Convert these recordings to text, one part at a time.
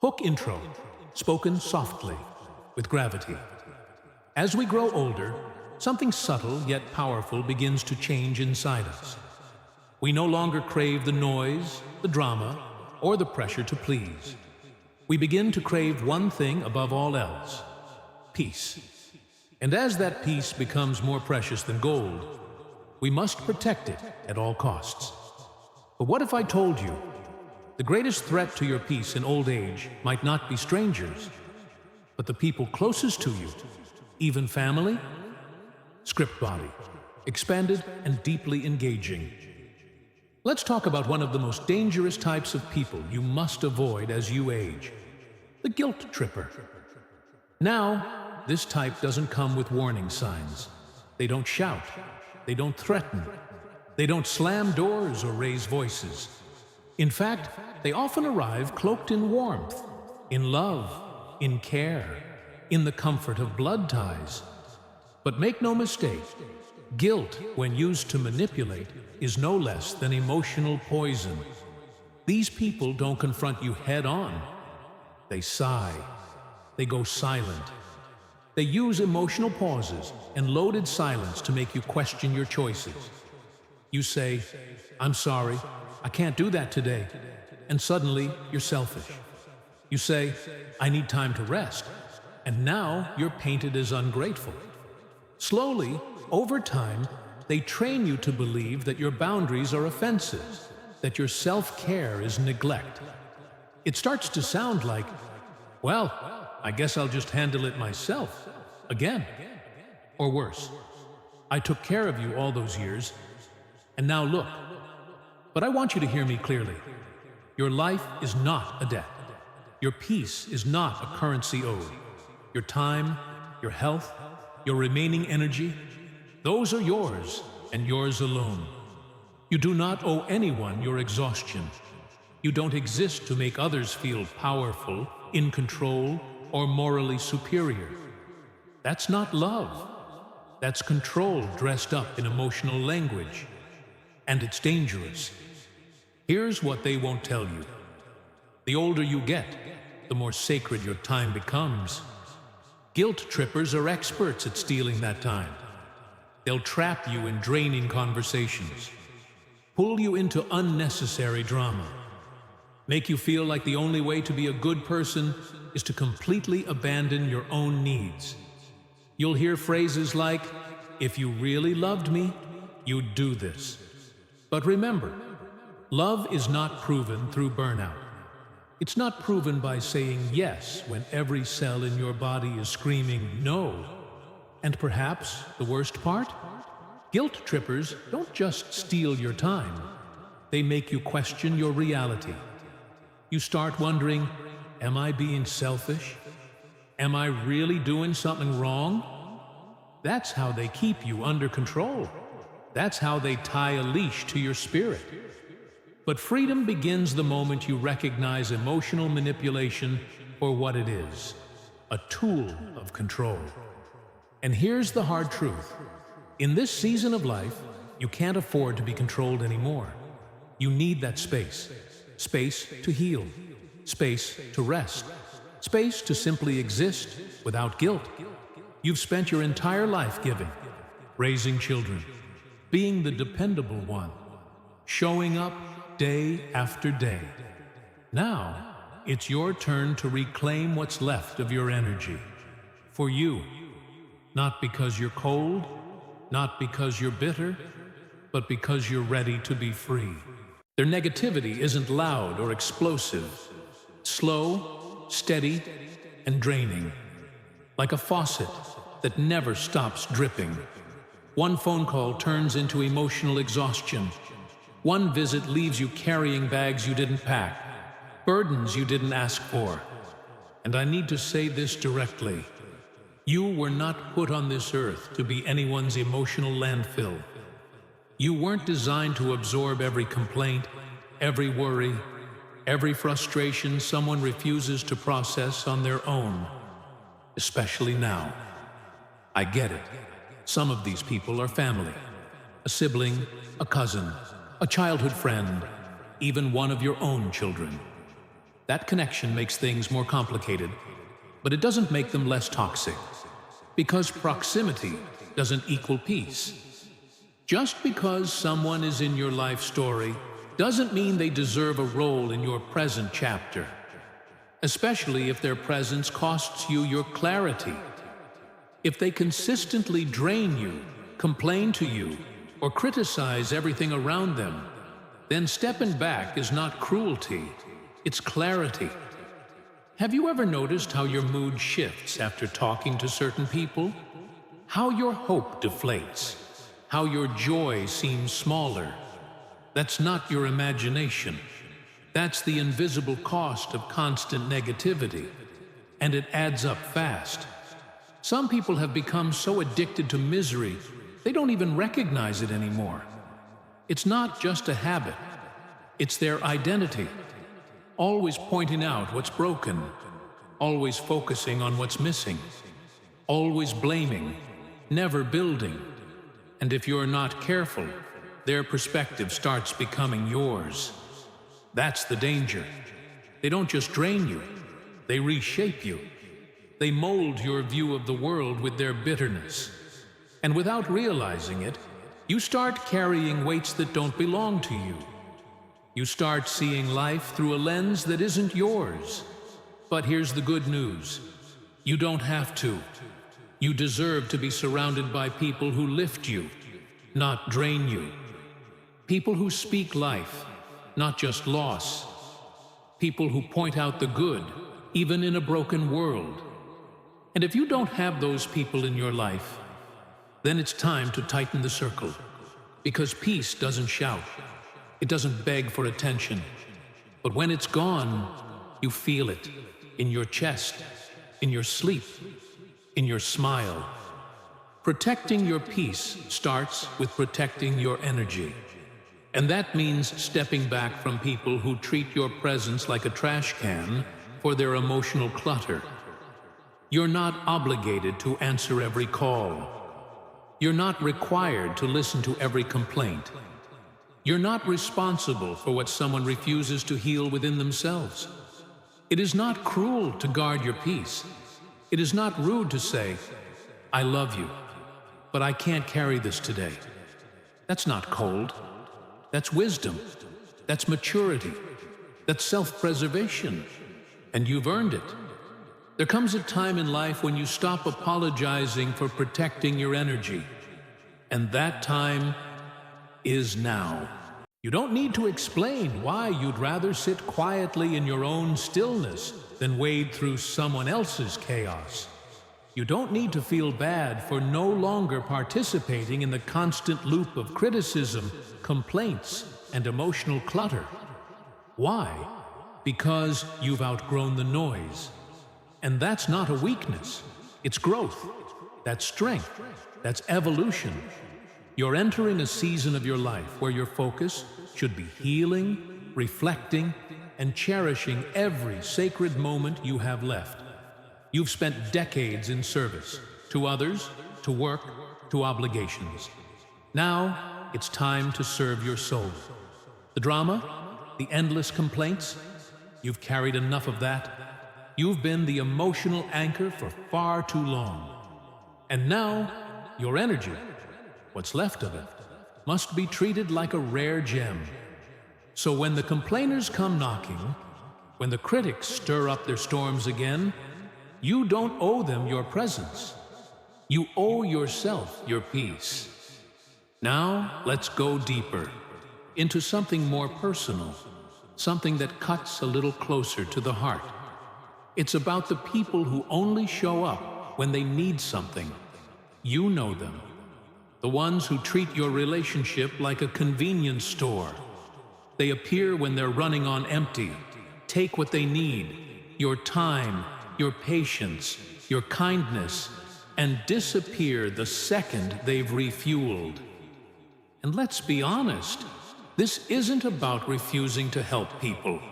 Hook intro, spoken softly, with gravity. As we grow older, something subtle yet powerful begins to change inside us. We no longer crave the noise, the drama, or the pressure to please. We begin to crave one thing above all else: peace. And as that peace becomes more precious than gold, we must protect it at all costs. But what if I told you the greatest threat to your peace in old age might not be strangers, but the people closest to you, even family? Script body, expanded and deeply engaging. Let's talk about one of the most dangerous types of people you must avoid as you age: the guilt tripper. Now, this type doesn't come with warning signs. They don't shout, they don't threaten, they don't slam doors or raise voices. In fact, they often arrive cloaked in warmth, in love, in care, in the comfort of blood ties. But make no mistake, guilt, when used to manipulate, is no less than emotional poison. These people don't confront you head on. They sigh. They go silent. They use emotional pauses and loaded silence to make you question your choices. You say, "I'm sorry, I can't do that today," and suddenly you're selfish. You say, "I need time to rest," and now you're painted as ungrateful. Slowly, over time, they train you to believe that your boundaries are offensive, that your self-care is neglect. It starts to sound like, "Well, I guess I'll just handle it myself again." Or worse, "I took care of you all those years, and now look." But I want you to hear me clearly. Your life is not a debt. Your peace is not a currency owed. Your time, your health, your remaining energy, those are yours and yours alone. You do not owe anyone your exhaustion. You don't exist to make others feel powerful, in control, or morally superior. That's not love. That's control dressed up in emotional language. And it's dangerous. Here's what they won't tell you. The older you get, the more sacred your time becomes. Guilt trippers are experts at stealing that time. They'll trap you in draining conversations, pull you into unnecessary drama, make you feel like the only way to be a good person is to completely abandon your own needs. You'll hear phrases like, "If you really loved me, you'd do this." But remember, love is not proven through burnout. It's not proven by saying yes when every cell in your body is screaming no. And perhaps the worst part? Guilt trippers don't just steal your time. They make you question your reality. You start wondering, am I being selfish? Am I really doing something wrong? That's how they keep you under control. That's how they tie a leash to your spirit. But freedom begins the moment you recognize emotional manipulation for what it is: a tool of control. And here's the hard truth. In this season of life, you can't afford to be controlled anymore. You need that space. Space to heal. Space to rest. Space to simply exist without guilt. You've spent your entire life giving, raising children, being the dependable one, showing up day after day. Now, it's your turn to reclaim what's left of your energy. For you. Not because you're cold, not because you're bitter, but because you're ready to be free. Their negativity isn't loud or explosive. Slow, steady, and draining. Like a faucet that never stops dripping. One phone call turns into emotional exhaustion. One visit leaves you carrying bags you didn't pack, burdens you didn't ask for. And I need to say this directly. You were not put on this earth to be anyone's emotional landfill. You weren't designed to absorb every complaint, every worry, every frustration someone refuses to process on their own. Especially now. I get it. Some of these people are family. A sibling, a cousin, a childhood friend, even one of your own children. That connection makes things more complicated, but it doesn't make them less toxic. Because proximity doesn't equal peace. Just because someone is in your life story doesn't mean they deserve a role in your present chapter, especially if their presence costs you your clarity. If they consistently drain you, complain to you, or criticize everything around them, then stepping back is not cruelty, it's clarity. Have you ever noticed how your mood shifts after talking to certain people? How your hope deflates? How your joy seems smaller? That's not your imagination. That's the invisible cost of constant negativity, and it adds up fast. Some people have become so addicted to misery, they don't even recognize it anymore. It's not just a habit, it's their identity. Always pointing out what's broken, always focusing on what's missing, always blaming, never building. And if you're not careful, their perspective starts becoming yours. That's the danger. They don't just drain you, they reshape you. They mold your view of the world with their bitterness. And without realizing it, you start carrying weights that don't belong to you. You start seeing life through a lens that isn't yours. But here's the good news. You don't have to. You deserve to be surrounded by people who lift you, not drain you. People who speak life, not just loss. People who point out the good, even in a broken world. And if you don't have those people in your life, then it's time to tighten the circle. Because peace doesn't shout. It doesn't beg for attention. But when it's gone, you feel it in your chest, in your sleep, in your smile. Protecting your peace starts with protecting your energy. And that means stepping back from people who treat your presence like a trash can for their emotional clutter. You're not obligated to answer every call. You're not required to listen to every complaint. You're not responsible for what someone refuses to heal within themselves. It is not cruel to guard your peace. It is not rude to say, "I love you, but I can't carry this today." That's not cold. That's wisdom. That's maturity. That's self-preservation. And you've earned it. There comes a time in life when you stop apologizing for protecting your energy. And that time is now. You don't need to explain why you'd rather sit quietly in your own stillness than wade through someone else's chaos. You don't need to feel bad for no longer participating in the constant loop of criticism, complaints, and emotional clutter. Why? Because you've outgrown the noise. And that's not a weakness. It's growth. That's strength. That's evolution. You're entering a season of your life where your focus should be healing, reflecting, and cherishing every sacred moment you have left. You've spent decades in service, to others, to work, to obligations. Now, it's time to serve your soul. The drama, the endless complaints, you've carried enough of that. You've been the emotional anchor for far too long. And now, your energy, what's left of it, must be treated like a rare gem. So when the complainers come knocking, when the critics stir up their storms again, you don't owe them your presence. You owe yourself your peace. Now, let's go deeper, into something more personal, something that cuts a little closer to the heart. It's about the people who only show up when they need something. You know them. The ones who treat your relationship like a convenience store. They appear when they're running on empty, take what they need, your time, your patience, your kindness, and disappear the second they've refueled. And let's be honest, this isn't about refusing to help people.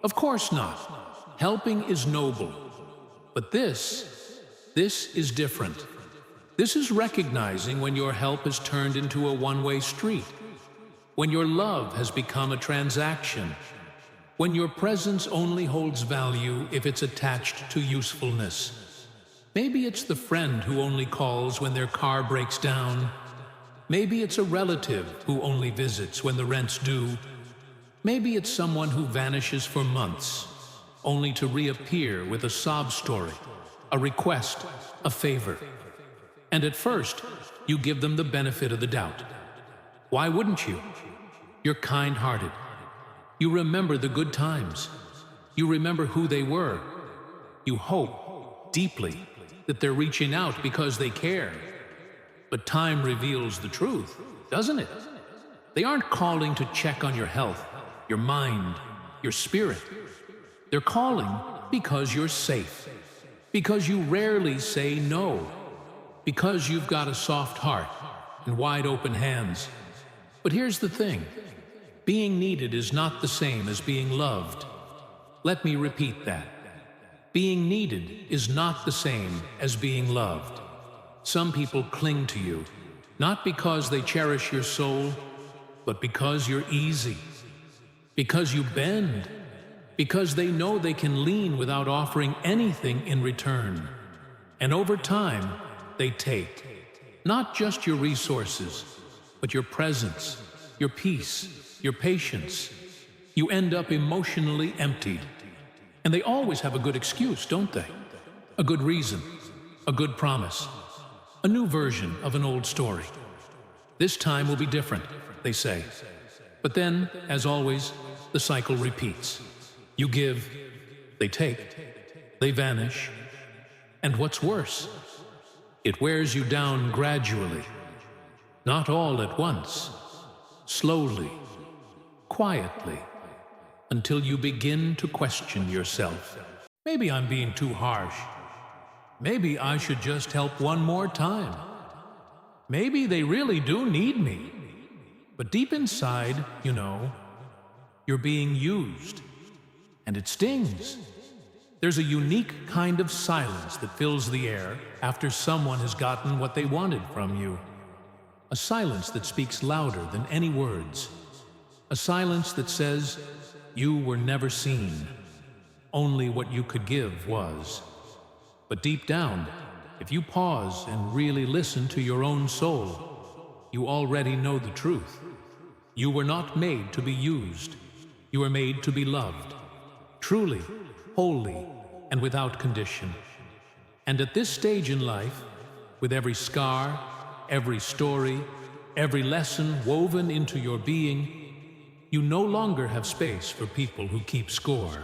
Of course not. Helping is noble. But this is different. This is recognizing when your help has turned into a one-way street, when your love has become a transaction, When your presence only holds value if it's attached to usefulness. Maybe it's the friend who only calls when their car breaks down. Maybe it's a relative who only visits when the rent's due. Maybe it's someone who vanishes for months, only to reappear with a sob story, a request, a favor. And at first, you give them the benefit of the doubt. Why wouldn't you? You're kind-hearted. You remember the good times. You remember who they were. You hope deeply that they're reaching out because they care. But time reveals the truth, doesn't it? They aren't calling to check on your health, your mind, your spirit. They're calling because you're safe, because you rarely say no, because you've got a soft heart and wide open hands. But here's the thing. Being needed is not the same as being loved. Let me repeat that. Being needed is not the same as being loved. Some people cling to you, not because they cherish your soul, but because you're easy, because you bend, because they know they can lean without offering anything in return. And over time, they take, not just your resources, but your presence, your peace, your patience. You end up emotionally emptied. And they always have a good excuse, don't they? A good reason, a good promise, a new version of an old story. This time will be different, they say. But then, as always, the cycle repeats. You give, they take, they vanish. And what's worse, it wears you down gradually. Not all at once, slowly, quietly, until you begin to question yourself. Maybe I'm being too harsh. Maybe I should just help one more time. Maybe they really do need me. But deep inside, you know, you're being used. And it stings. There's a unique kind of silence that fills the air after someone has gotten what they wanted from you. A silence that speaks louder than any words. A silence that says, you were never seen. Only what you could give was. But deep down, if you pause and really listen to your own soul, you already know the truth. You were not made to be used. You were made to be loved. Truly, wholly, and without condition. And at this stage in life, with every scar, every story, every lesson woven into your being, you no longer have space for people who keep score.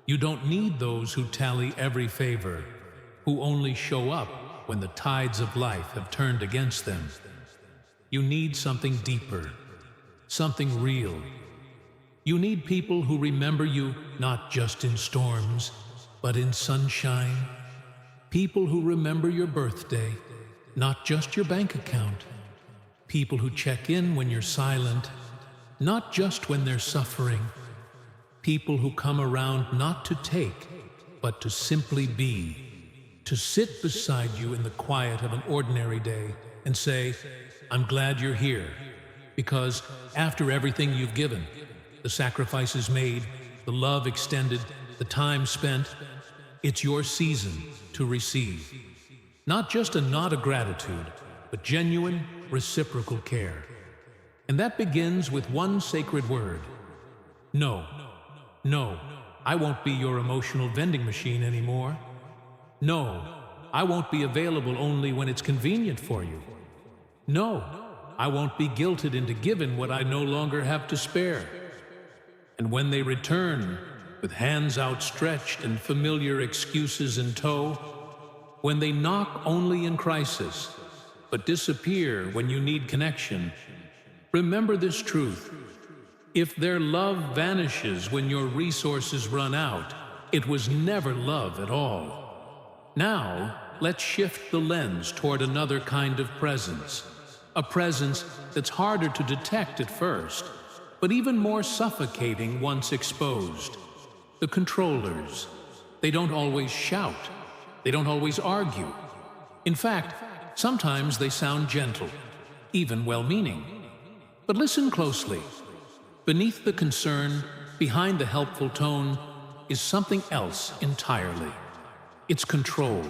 You don't need those who tally every favor, who only show up when the tides of life have turned against them. You need something deeper, something real. You need people who remember you not just in storms, but in sunshine. People who remember your birthday, not just your bank account. People who check in when you're silent, not just when they're suffering. People who come around not to take, but to simply be. To sit beside you in the quiet of an ordinary day and say, I'm glad you're here. Because after everything you've given, the sacrifices made, the love extended, the time spent, it's your season to receive. Not just a nod of gratitude, but genuine, reciprocal care. And that begins with one sacred word. No. No, I won't be your emotional vending machine anymore. No, I won't be available only when it's convenient for you. No, I won't be guilted into giving what I no longer have to spare. And when they return, with hands outstretched and familiar excuses in tow, when they knock only in crisis, but disappear when you need connection, remember this truth. If their love vanishes when your resources run out, it was never love at all. Now, let's shift the lens toward another kind of presence. A presence that's harder to detect at first, but even more suffocating once exposed. The controllers. They don't always shout. They don't always argue. In fact, sometimes they sound gentle, even well-meaning. But listen closely. Beneath the concern, behind the helpful tone is something else entirely. It's control.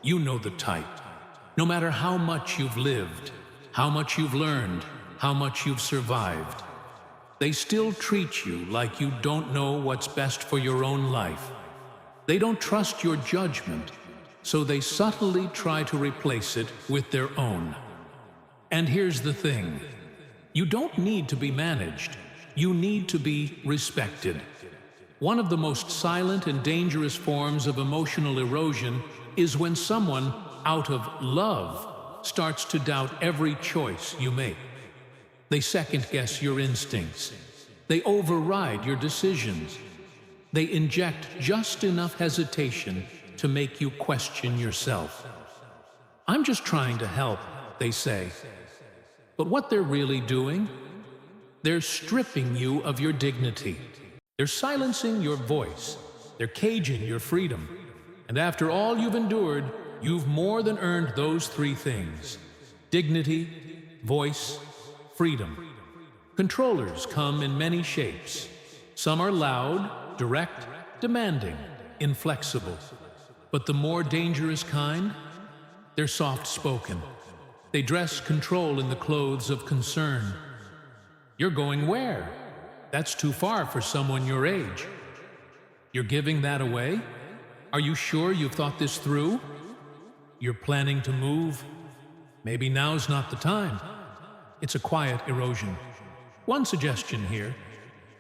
You know the type. No matter how much you've lived, how much you've learned, how much you've survived, they still treat you like you don't know what's best for your own life. They don't trust your judgment, so they subtly try to replace it with their own. And here's the thing. You don't need to be managed. You need to be respected. One of the most silent and dangerous forms of emotional erosion is when someone, out of love, starts to doubt every choice you make. They second-guess your instincts. They override your decisions. They inject just enough hesitation to make you question yourself. I'm just trying to help, they say. But what they're really doing? They're stripping you of your dignity. They're silencing your voice. They're caging your freedom. And after all you've endured, you've more than earned those three things: dignity, voice, freedom. Controllers come in many shapes. Some are loud, direct, demanding, inflexible. But the more dangerous kind, they're soft-spoken. They dress control in the clothes of concern. You're going where? That's too far for someone your age. You're giving that away? Are you sure you've thought this through? You're planning to move? Maybe now's not the time. It's a quiet erosion. One suggestion here,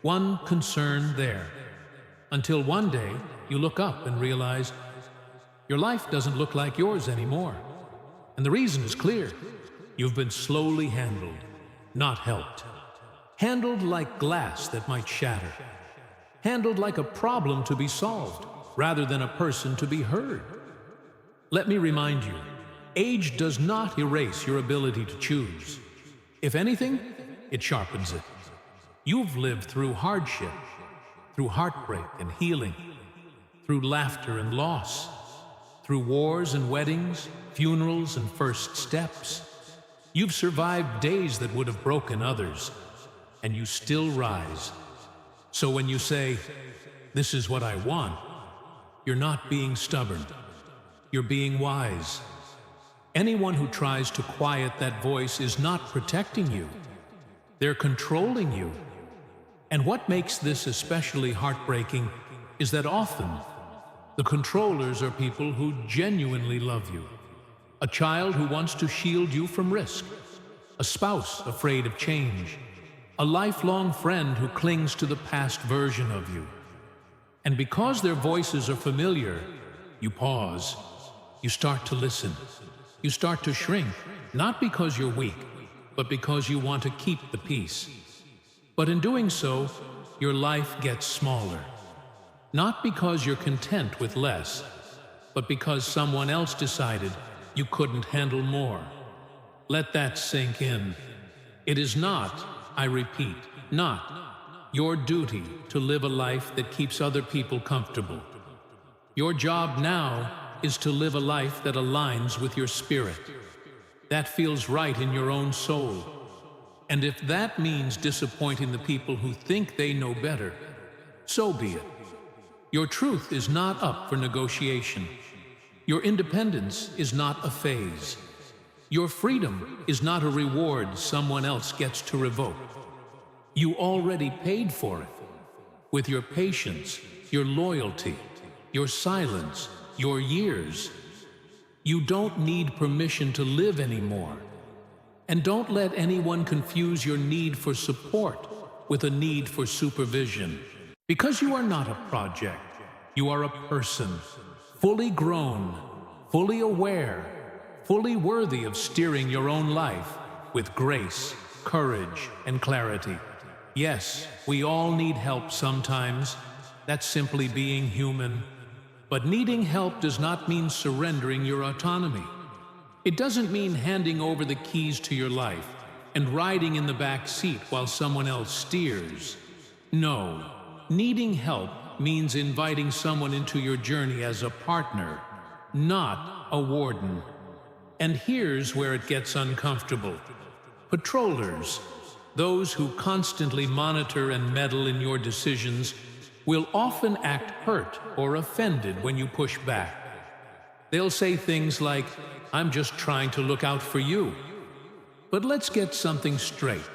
one concern there. Until one day you look up and realize your life doesn't look like yours anymore. And the reason is clear. You've been slowly handled, not helped. Handled like glass that might shatter. Handled like a problem to be solved, rather than a person to be heard. Let me remind you, age does not erase your ability to choose. If anything, it sharpens it. You've lived through hardship, through heartbreak and healing, through laughter and loss, through wars and weddings, funerals and first steps. You've survived days that would have broken others, and you still rise. So when you say, "This is what I want," you're not being stubborn. You're being wise. Anyone who tries to quiet that voice is not protecting you. They're controlling you. And what makes this especially heartbreaking is that often the controllers are people who genuinely love you. A child who wants to shield you from risk. A spouse afraid of change. A lifelong friend who clings to the past version of you. And because their voices are familiar, you pause. You start to listen. You start to shrink, not because you're weak, but because you want to keep the peace. But in doing so, your life gets smaller. Not because you're content with less, but because someone else decided you couldn't handle more. Let that sink in. It is not, I repeat, not your duty to live a life that keeps other people comfortable. Your job now is to live a life that aligns with your spirit. That feels right in your own soul. And if that means disappointing the people who think they know better, so be it. Your truth is not up for negotiation. Your independence is not a phase. Your freedom is not a reward someone else gets to revoke. You already paid for it. With your patience, your loyalty, your silence, your years. You don't need permission to live anymore. And don't let anyone confuse your need for support with a need for supervision. Because you are not a project, you are a person, fully grown, fully aware, fully worthy of steering your own life with grace, courage, and clarity. Yes, we all need help sometimes. That's simply being human. But needing help does not mean surrendering your autonomy. It doesn't mean handing over the keys to your life and riding in the back seat while someone else steers. No, needing help means inviting someone into your journey as a partner, not a warden. And here's where it gets uncomfortable. Patrollers, Those who constantly monitor and meddle in your decisions will often act hurt or offended when you push back. They'll say things like, "I'm just trying to look out for you." But let's get something straight.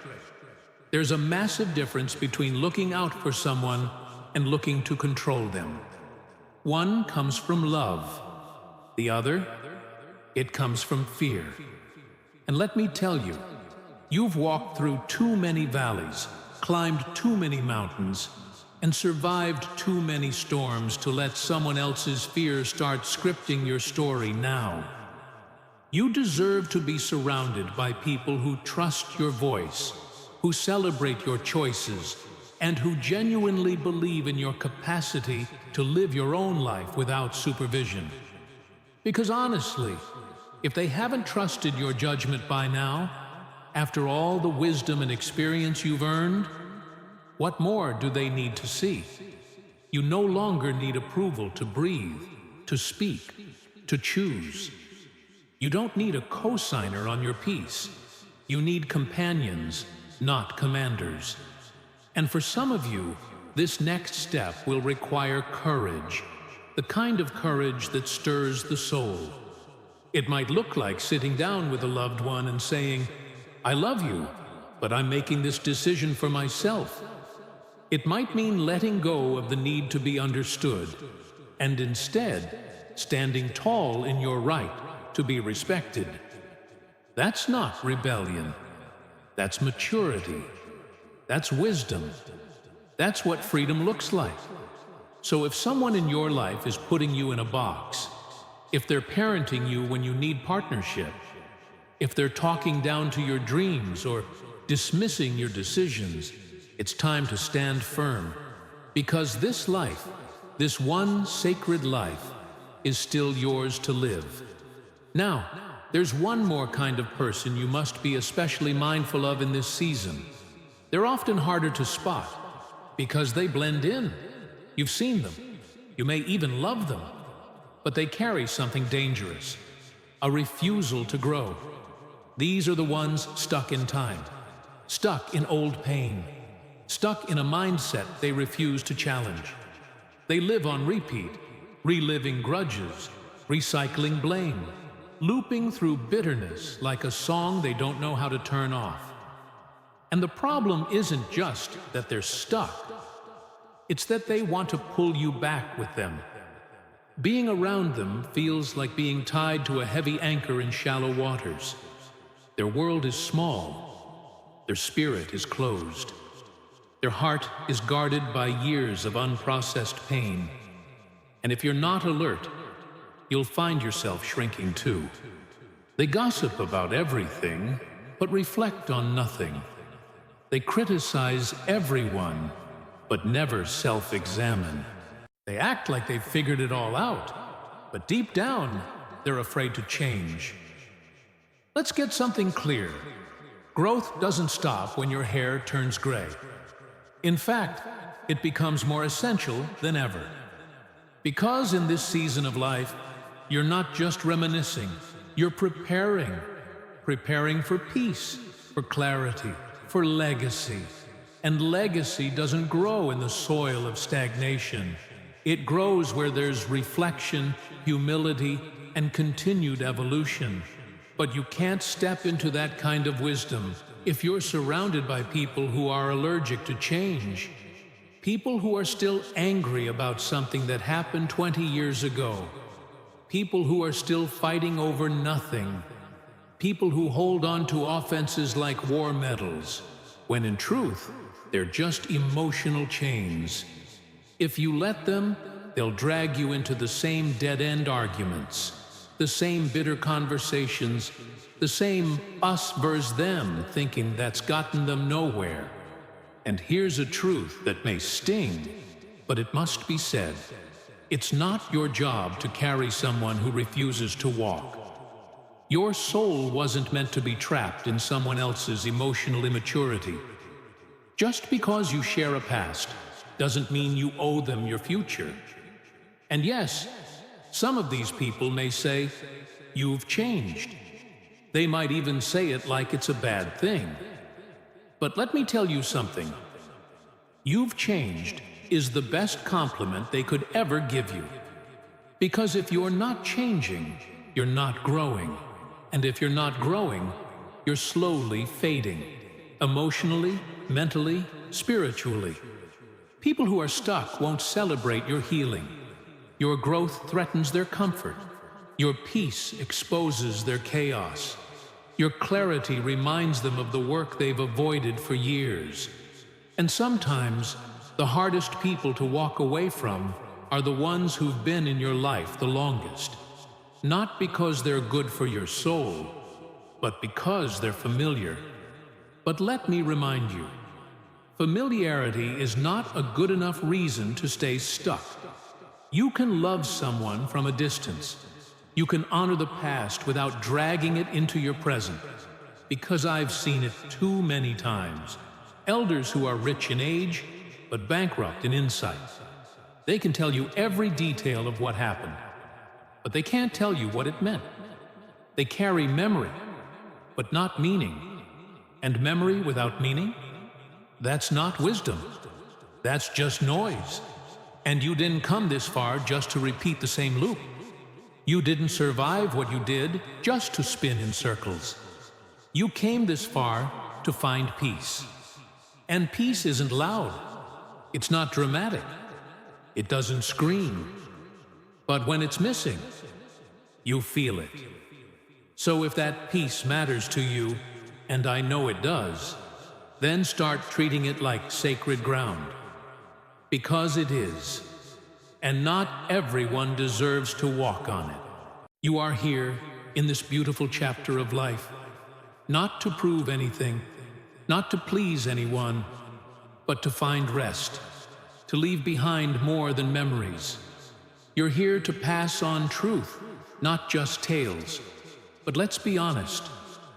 There's a massive difference between looking out for someone and looking to control them. One comes from love. The other, it comes from fear. And let me tell you, you've walked through too many valleys, climbed too many mountains, and survived too many storms to let someone else's fear start scripting your story now. You deserve to be surrounded by people who trust your voice, who celebrate your choices, and who genuinely believe in your capacity to live your own life without supervision. Because honestly, if they haven't trusted your judgment by now, after all the wisdom and experience you've earned, what more do they need to see? You no longer need approval to breathe, to speak, to choose. You don't need a co-signer on your piece. You need companions, not commanders. And for some of you, this next step will require courage, the kind of courage that stirs the soul. It might look like sitting down with a loved one and saying, "I love you, but I'm making this decision for myself." It might mean letting go of the need to be understood, and instead standing tall in your right to be respected. That's not rebellion. That's maturity. That's wisdom. That's what freedom looks like. So if someone in your life is putting you in a box, if they're parenting you when you need partnership, if they're talking down to your dreams or dismissing your decisions, it's time to stand firm, because this life, this one sacred life, is still yours to live. Now, there's one more kind of person you must be especially mindful of in this season. They're often harder to spot because they blend in. You've seen them. You may even love them. But they carry something dangerous, a refusal to grow. These are the ones stuck in time, stuck in old pain, stuck in a mindset they refuse to challenge. They live on repeat, reliving grudges, recycling blame, looping through bitterness like a song they don't know how to turn off. And the problem isn't just that they're stuck. It's that they want to pull you back with them. Being around them feels like being tied to a heavy anchor in shallow waters. Their world is small. Their spirit is closed. Their heart is guarded by years of unprocessed pain. And if you're not alert, you'll find yourself shrinking too. They gossip about everything, but reflect on nothing. They criticize everyone, but never self-examine. They act like they've figured it all out, but deep down, they're afraid to change. Let's get something clear. Growth doesn't stop when your hair turns gray. In fact, it becomes more essential than ever. Because in this season of life, you're not just reminiscing, you're preparing for peace, for clarity, for legacy. And legacy doesn't grow in the soil of stagnation. It grows where there's reflection, humility, and continued evolution. But you can't step into that kind of wisdom if you're surrounded by people who are allergic to change. People who are still angry about something that happened 20 years ago. People who are still fighting over nothing. People who hold on to offenses like war medals, when in truth, they're just emotional chains. If you let them, they'll drag you into the same dead-end arguments, the same bitter conversations, the same us versus them thinking that's gotten them nowhere. And here's a truth that may sting, but it must be said. It's not your job to carry someone who refuses to walk. Your soul wasn't meant to be trapped in someone else's emotional immaturity. Just because you share a past doesn't mean you owe them your future. And yes, some of these people may say, "You've changed." They might even say it like it's a bad thing. But let me tell you something. You've changed is the best compliment they could ever give you. Because if you're not changing, you're not growing. And if you're not growing, you're slowly fading. Emotionally, mentally, spiritually. People who are stuck won't celebrate your healing. Your growth threatens their comfort. Your peace exposes their chaos. Your clarity reminds them of the work they've avoided for years. And sometimes, the hardest people to walk away from are the ones who've been in your life the longest. Not because they're good for your soul, but because they're familiar. But let me remind you, familiarity is not a good enough reason to stay stuck. You can love someone from a distance. You can honor the past without dragging it into your present. Because I've seen it too many times. Elders who are rich in age, but bankrupt in insight. They can tell you every detail of what happened, but they can't tell you what it meant. They carry memory, but not meaning. And memory without meaning? That's not wisdom. That's just noise. And you didn't come this far just to repeat the same loop. You didn't survive what you did just to spin in circles. You came this far to find peace. And peace isn't loud. It's not dramatic. It doesn't scream. But when it's missing, you feel it. So if that peace matters to you, and I know it does, then start treating it like sacred ground. Because it is. And not everyone deserves to walk on it. You are here in this beautiful chapter of life, not to prove anything, not to please anyone, but to find rest, to leave behind more than memories. You're here to pass on truth, not just tales. But let's be honest,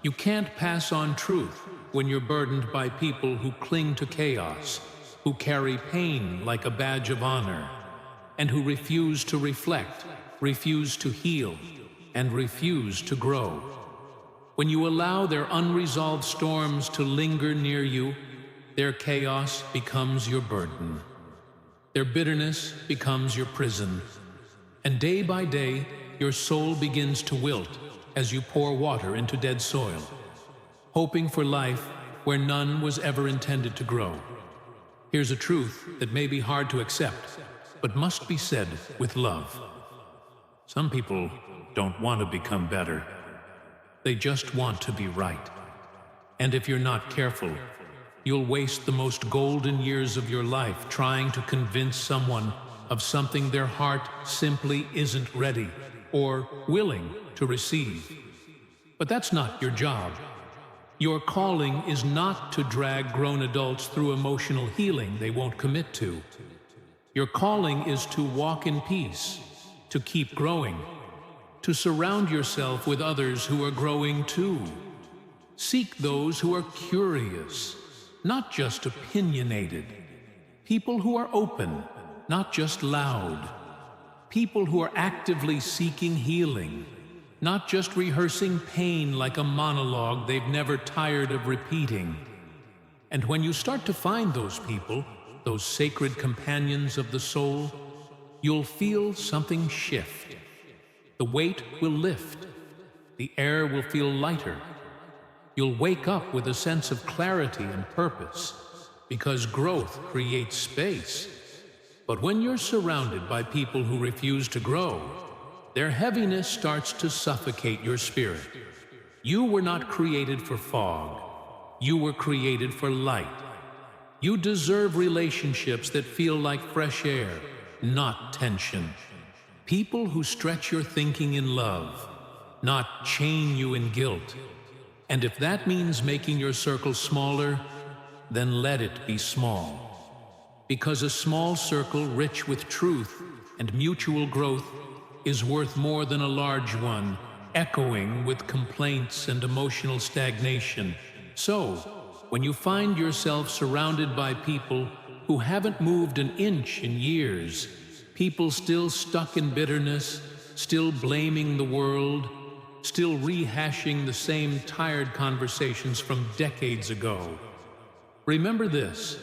you can't pass on truth when you're burdened by people who cling to chaos, who carry pain like a badge of honor, and who refuse to reflect, refuse to heal, and refuse to grow. When you allow their unresolved storms to linger near you, their chaos becomes your burden. Their bitterness becomes your prison. And day by day, your soul begins to wilt as you pour water into dead soil, hoping for life where none was ever intended to grow. Here's a truth that may be hard to accept, but must be said with love. Some people don't want to become better. They just want to be right. And if you're not careful, you'll waste the most golden years of your life trying to convince someone of something their heart simply isn't ready or willing to receive. But that's not your job. Your calling is not to drag grown adults through emotional healing they won't commit to. Your calling is to walk in peace, to keep growing, to surround yourself with others who are growing too. Seek those who are curious, not just opinionated. People who are open, not just loud. People who are actively seeking healing, not just rehearsing pain like a monologue they've never tired of repeating. And when you start to find those people, those sacred companions of the soul, you'll feel something shift. The weight will lift. The air will feel lighter. You'll wake up with a sense of clarity and purpose, because growth creates space. But when you're surrounded by people who refuse to grow, their heaviness starts to suffocate your spirit. You were not created for fog. You were created for light. You deserve relationships that feel like fresh air, not tension. People who stretch your thinking in love, not chain you in guilt. And if that means making your circle smaller, then let it be small. Because a small circle rich with truth and mutual growth is worth more than a large one, echoing with complaints and emotional stagnation. So, when you find yourself surrounded by people who haven't moved an inch in years, people still stuck in bitterness, still blaming the world, still rehashing the same tired conversations from decades ago, Remember this.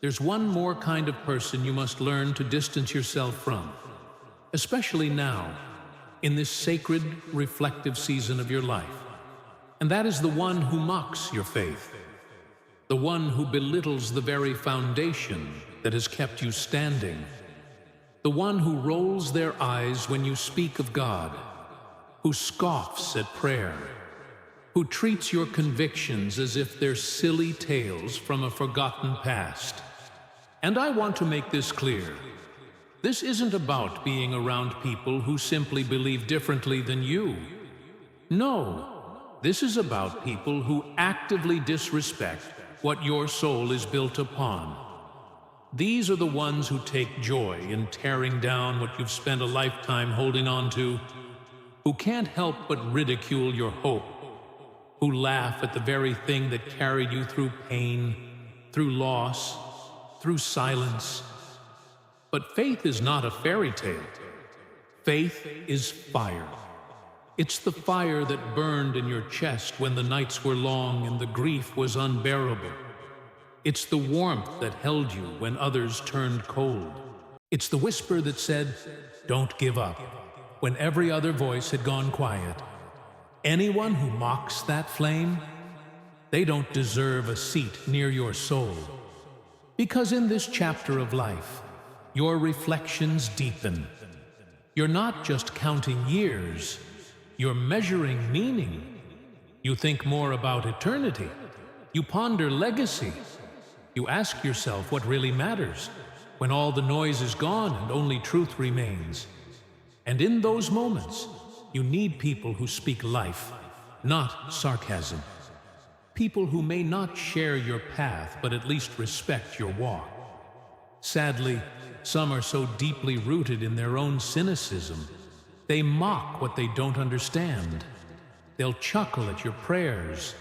There's one more kind of person you must learn to distance yourself from, especially now, in this sacred, reflective season of your life. And that is the one who mocks your faith, the one who belittles the very foundation that has kept you standing, the one who rolls their eyes when you speak of God, who scoffs at prayer, who treats your convictions as if they're silly tales from a forgotten past. And I want to make this clear. This isn't about being around people who simply believe differently than you. No, this is about people who actively disrespect what your soul is built upon. These are the ones who take joy in tearing down what you've spent a lifetime holding on to, who can't help but ridicule your hope, who laugh at the very thing that carried you through pain, through loss, through silence. But faith is not a fairy tale. Faith is fire. It's the fire that burned in your chest when the nights were long and the grief was unbearable. It's the warmth that held you when others turned cold. It's the whisper that said, "Don't give up," when every other voice had gone quiet. Anyone who mocks that flame, they don't deserve a seat near your soul. Because in this chapter of life, your reflections deepen. You're not just counting years, you're measuring meaning. You think more about eternity. You ponder legacy. You ask yourself what really matters when all the noise is gone and only truth remains. And in those moments, you need people who speak life, not sarcasm. People who may not share your path, but at least respect your walk. Sadly, some are so deeply rooted in their own cynicism, they mock what they don't understand. They'll chuckle at your prayers.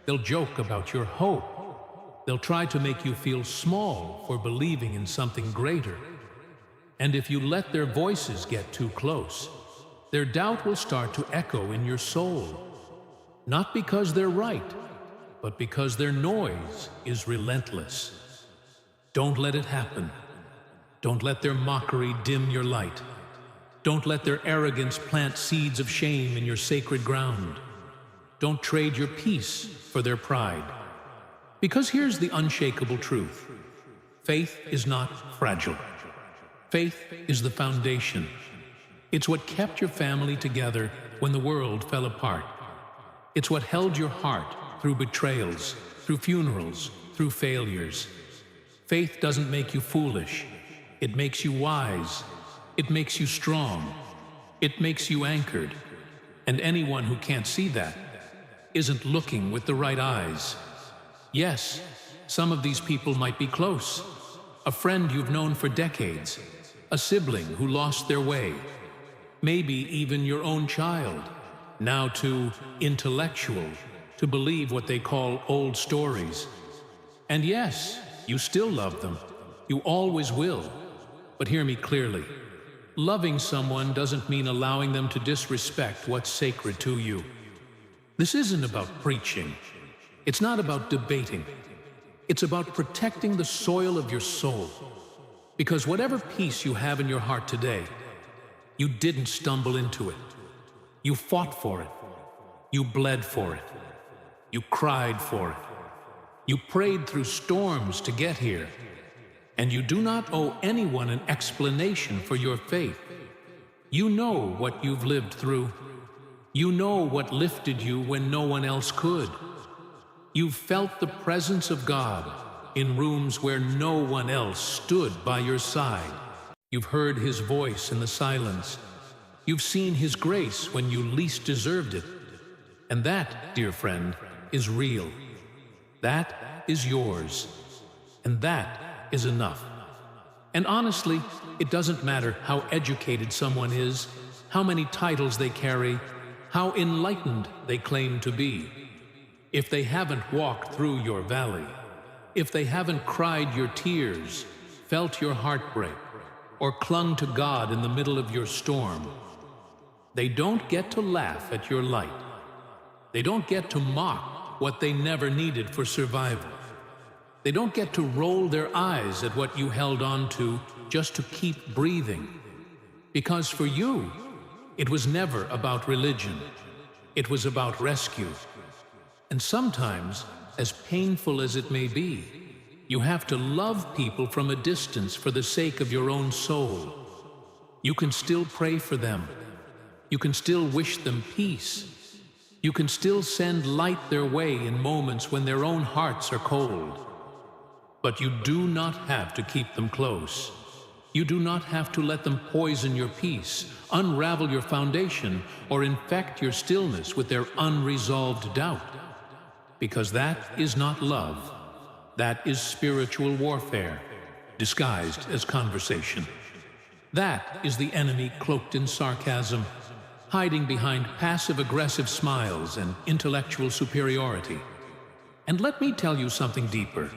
They'll joke about your hope. They'll try to make you feel small for believing in something greater. And if you let their voices get too close, their doubt will start to echo in your soul. Not because they're right, but because their noise is relentless. Don't let it happen. Don't let their mockery dim your light. Don't let their arrogance plant seeds of shame in your sacred ground. Don't trade your peace for their pride. Because here's the unshakable truth. Faith is not fragile. Faith is the foundation. It's what kept your family together when the world fell apart. It's what held your heart through betrayals, through funerals, through failures. Faith doesn't make you foolish. It makes you wise. It makes you strong. It makes you anchored. And anyone who can't see that isn't looking with the right eyes. Yes, some of these people might be close. A friend you've known for decades. A sibling who lost their way. Maybe even your own child, now too intellectual to believe what they call old stories. And yes, you still love them. You always will. But hear me clearly. Loving someone doesn't mean allowing them to disrespect what's sacred to you. This isn't about preaching. It's not about debating. It's about protecting the soil of your soul. Because whatever peace you have in your heart today, you didn't stumble into it. You fought for it. You bled for it. You cried for it. You prayed through storms to get here. And you do not owe anyone an explanation for your faith. You know what you've lived through. You know what lifted you when no one else could. You've felt the presence of God in rooms where no one else stood by your side. You've heard His voice in the silence. You've seen His grace when you least deserved it. And that, dear friend, is real. That is yours. And that is enough. And honestly, it doesn't matter how educated someone is, how many titles they carry, how enlightened they claim to be. If they haven't walked through your valley, if they haven't cried your tears, felt your heartbreak, or clung to God in the middle of your storm, they don't get to laugh at your light. They don't get to mock what they never needed for survival. They don't get to roll their eyes at what you held on to just to keep breathing. Because for you, it was never about religion. It was about rescue. And sometimes, as painful as it may be, you have to love people from a distance for the sake of your own soul. You can still pray for them. You can still wish them peace. You can still send light their way in moments when their own hearts are cold. But you do not have to keep them close. You do not have to let them poison your peace, unravel your foundation, or infect your stillness with their unresolved doubt. Because that is not love. That is spiritual warfare, disguised as conversation. That is the enemy cloaked in sarcasm, hiding behind passive-aggressive smiles and intellectual superiority. And let me tell you something deeper.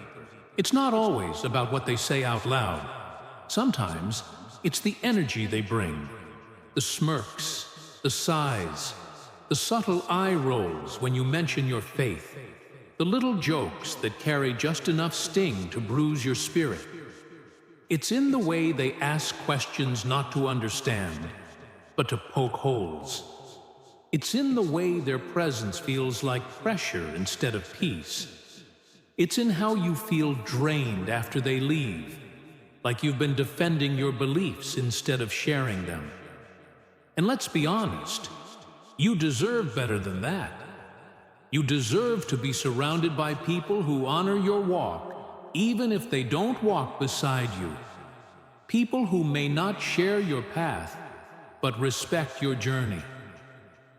It's not always about what they say out loud. Sometimes it's the energy they bring, the smirks, the sighs, the subtle eye rolls when you mention your faith, the little jokes that carry just enough sting to bruise your spirit. It's in the way they ask questions not to understand, but to poke holes. It's in the way their presence feels like pressure instead of peace. It's in how you feel drained after they leave, like you've been defending your beliefs instead of sharing them. And let's be honest, you deserve better than that. You deserve to be surrounded by people who honor your walk, even if they don't walk beside you. People who may not share your path, but respect your journey.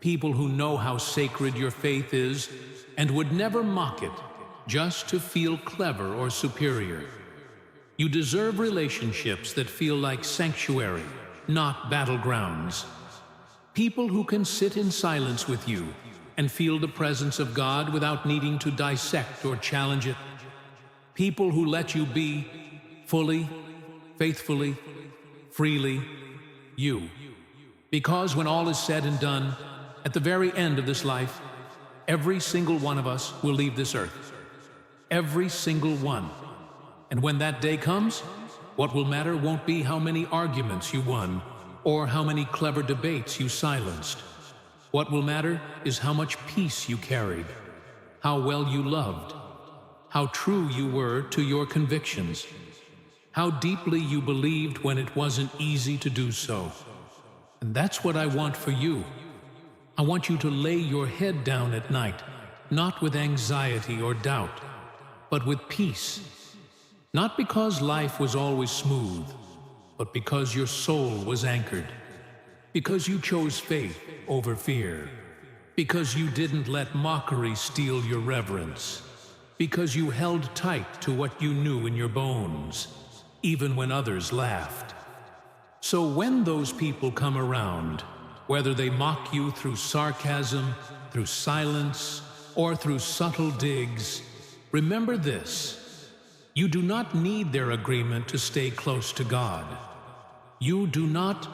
People who know how sacred your faith is and would never mock it just to feel clever or superior. You deserve relationships that feel like sanctuary, not battlegrounds. People who can sit in silence with you and feel the presence of God without needing to dissect or challenge it. People who let you be fully, faithfully, freely you. Because when all is said and done, at the very end of this life, every single one of us will leave this earth. Every single one. And when that day comes, what will matter won't be how many arguments you won or how many clever debates you silenced. What will matter is how much peace you carried, how well you loved, how true you were to your convictions, how deeply you believed when it wasn't easy to do so. And that's what I want for you. I want you to lay your head down at night, not with anxiety or doubt, but with peace. Not because life was always smooth, but because your soul was anchored. Because you chose faith over fear. Because you didn't let mockery steal your reverence. Because you held tight to what you knew in your bones, even when others laughed. So when those people come around, whether they mock you through sarcasm, through silence, or through subtle digs, remember this: you do not need their agreement to stay close to God. You do not